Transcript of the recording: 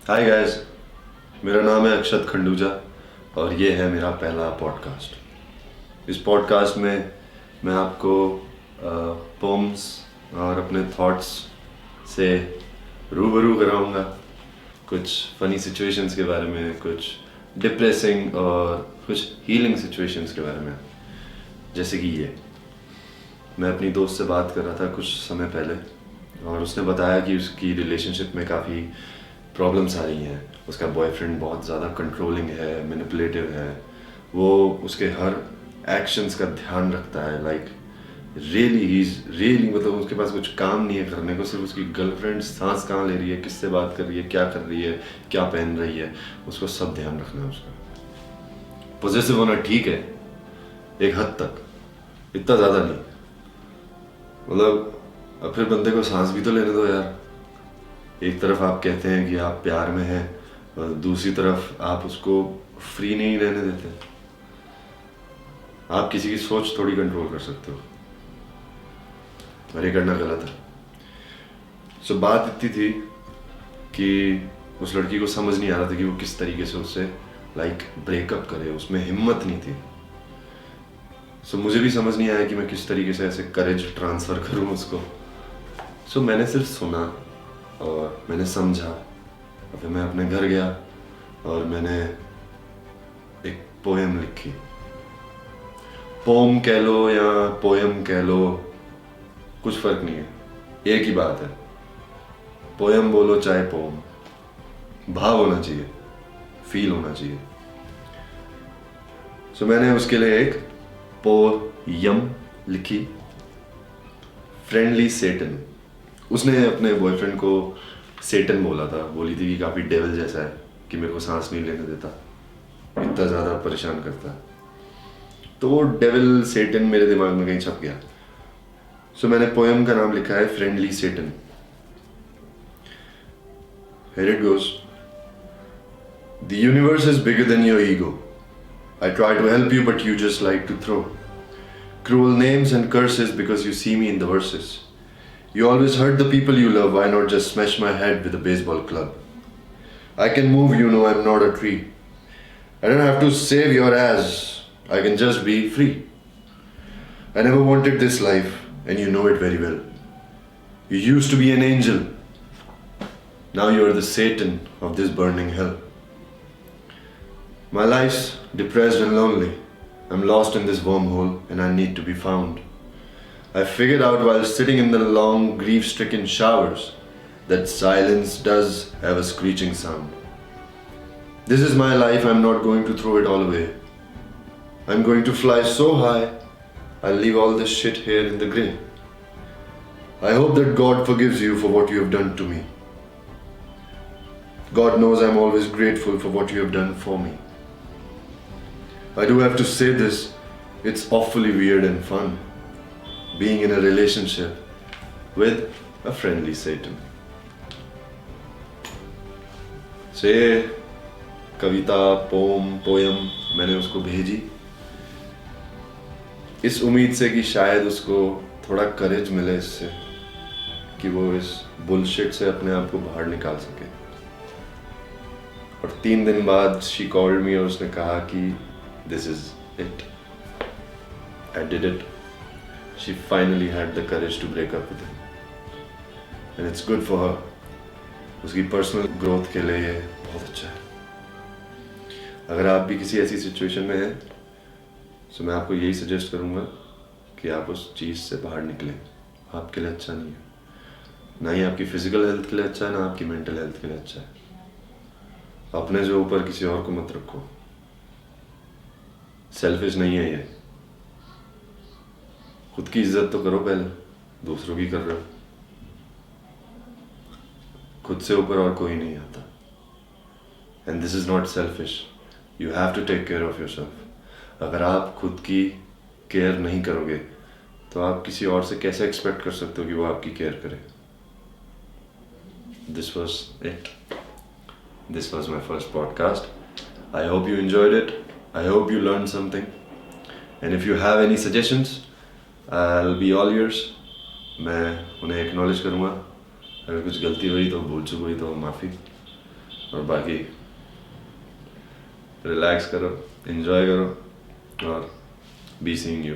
Hi guys, मेरा नाम है अक्षत खंडूजा और ये है मेरा पहला पॉडकास्ट। इस पॉडकास्ट में मैं आपको पोम्स और अपने थॉट्स से रूबरू कराऊंगा। कुछ फ़नी सिचुएशंस के बारे में, कुछ डिप्रेसिंग और कुछ हीलिंग सिचुएशंस के बारे में। जैसे कि ये मैं अपनी दोस्त से बात कर रहा था कुछ समय पहले और उसने बताया कि उसकी रिलेशनशिप में काफ़ी प्रॉब्लम्स आ रही हैं। उसका बॉयफ्रेंड बहुत ज़्यादा कंट्रोलिंग है, मैनिपुलेटिव है। वो उसके हर एक्शंस का ध्यान रखता है। लाइक रियली मतलब उसके पास कुछ काम नहीं है करने को, सिर्फ उसकी गर्लफ्रेंड सांस कहाँ ले रही है, किससे बात कर रही है, क्या कर रही है, क्या पहन रही है, उसको सब ध्यान रखना है उसका। पॉजिटिव होना ठीक है एक हद तक, इतना ज़्यादा नहीं। मतलब अब फिर बंदे को सांस भी तो लेने दो यार। एक तरफ आप कहते हैं कि आप प्यार में हैं और दूसरी तरफ आप उसको फ्री नहीं रहने देते। आप किसी की सोच थोड़ी कंट्रोल कर सकते हो और ये करना गलत है। सो बात इतनी थी कि उस लड़की को समझ नहीं आ रहा था कि वो किस तरीके से उससे ब्रेकअप करे, उसमें हिम्मत नहीं थी। सो मुझे भी समझ नहीं आया कि मैं किस तरीके से ऐसे करेज ट्रांसफ़र करूँ उसको। सो मैंने सिर्फ सुना और मैंने समझा और फिर मैं अपने घर गया और मैंने एक पोएम लिखी। पोम कह लो या पोएम कह लो, कुछ फर्क नहीं है, एक ही बात है। पोएम बोलो चाहे पोम, भाव होना चाहिए, फील होना चाहिए। सो मैंने उसके लिए एक पोयम लिखी, फ्रेंडली सेटन। उसने अपने बॉयफ्रेंड को सेटन बोला था, बोली थी कि काफ़ी डेविल जैसा है, कि मेरे को सांस नहीं लेने देता, इतना ज़्यादा परेशान करता है। तो वो डेविल सेटन मेरे दिमाग में कहीं छप गया। सो मैंने पोएम का नाम लिखा है friendly Satan. Here it goes. The universe is bigger than your ego. I try to help you, but you just like to throw cruel names and curses because you see me in the verses. You always hurt the people you love. Why not just smash my head with a baseball club? I can move, you know I'm not a tree. I don't have to save your ass. I can just be free. I never wanted this life, and you know it very well. You used to be an angel. Now you are the Satan of this burning hell. My life's depressed and lonely. I'm lost in this wormhole, and I need to be found. I figured out while sitting in the long, grief-stricken showers that silence does have a screeching sound. This is my life, I'm not going to throw it all away. I'm going to fly so high, I'll leave all this shit here in the grave. I hope that God forgives you for what you have done to me. God knows I'm always grateful for what you have done for me. I do have to say this, it's awfully weird and fun being in a relationship with a friendly Satan. से कविता, poem मैंने उसको भेजी इस उम्मीद से कि शायद उसको थोड़ा करेज मिले इससे, कि वो इस बुलशिट से अपने आप को बाहर निकाल सके। और 3 दिन बाद शी कॉल्ड मी और उसने कहा कि this is it, I did it. She finally had the courage to break up with him and it's good for her. उसकी पर्सनल ग्रोथ के लिए ये बहुत अच्छा है। अगर आप भी किसी ऐसी सिचुएशन में हैं तो मैं आपको यही सजेस्ट करूँगा कि आप उस चीज़ से बाहर निकलें। आपके लिए अच्छा नहीं है, ना ही आपकी फिजिकल हेल्थ के लिए अच्छा है, ना आपकी मेंटल हेल्थ के लिए अच्छा है। अपने जो ऊपर किसी और को मत रखो। सेल्फिश नहीं है ये। खुद की इज्जत तो करो पहले, दूसरों की कर रहे हो। खुद से ऊपर और कोई नहीं आता। And this is not selfish, you have to take care of yourself. अगर आप खुद की केयर नहीं करोगे तो आप किसी और से कैसे एक्सपेक्ट कर सकते हो कि वो आपकी केयर करे। This was it, this was my first podcast. I hope you enjoyed it, I hope you learn something, and if you have any suggestions I will be all yours. मैं उन्हें acknowledge करूँगा। अगर कुछ गलती हुई तो, भूल चूक हुई तो माफ़ी। और बाकी रिलैक्स करो, एंजॉय करो और बी सीइंग यू।